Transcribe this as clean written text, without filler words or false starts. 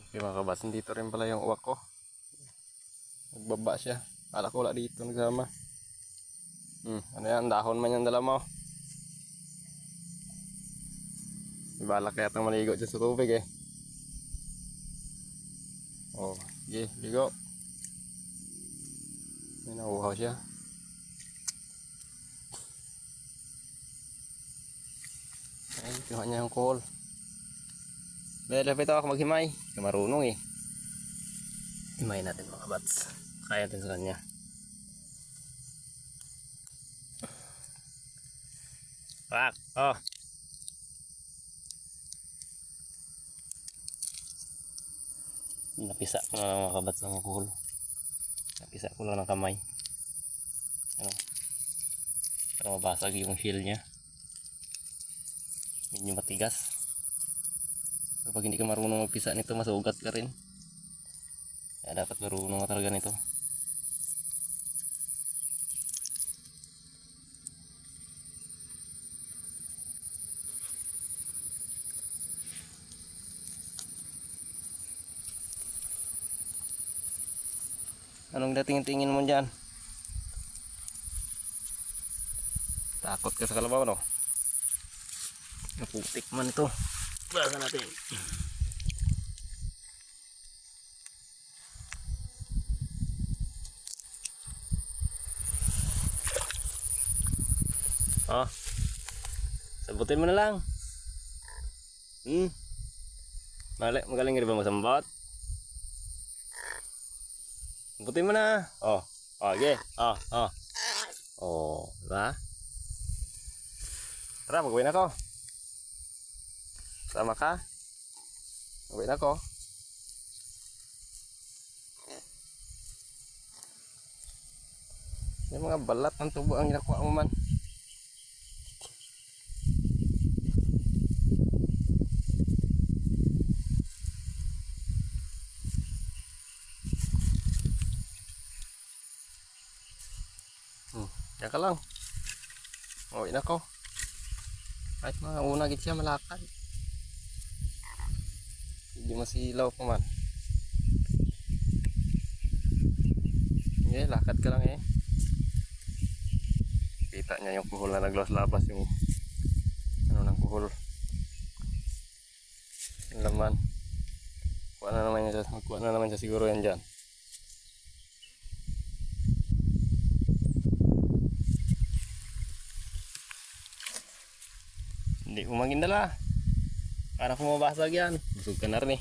Okay mga kabats, dito rin pala yung uwak ko. Nagbaba siya. Kala ko wala dito nagsama. Ano yan, dahon man yung dala mo. Balak kaya itong maligo dyan sa tubig eh. Oh, sige, ligo. May nauhaw siya. Ay, kinuha niya yung call. Lapit ako maghimay. Marunong eh. Himay natin mga kabats. Kaya natin sa kanya. Pak! Oh! Napisa ko na lang mga kabats ng call. Napisa ko lang ng kamay. Ano? Para mabasag yung shell niya. Medyo matigas. Kapag hindi ka marunong magpisa nito, masugat ka rin. Kaya dapat marunong ka talaga nito. Anong dating-tingin mo dyan? Takot ka sa kalabaw, no? Naputik man ito. Basa natin. Oh. Sabutin mo na lang. Magaling nga ba masambot? Sabutin mo na. Oh. Oh, okay. Oh, oh. Oh, diba? Tara, mag-uwi na ako. Sama ka? Mag-uwi na ako. Yung mga balat ng tubo ang ginakuha mo man. Yan ka lang. Uwi na ako. Kahit mga una git siya malakad. Hindi masilaw pa man. Lakad ka lang eh. Kita niya yung kuhol na naglos-labas yung ano ng kuhol. Yung laman. Kuha na naman siya siguro yan dyan. Hindi ko maging dala. Para kung mabasag yan, busog ka na rin eh.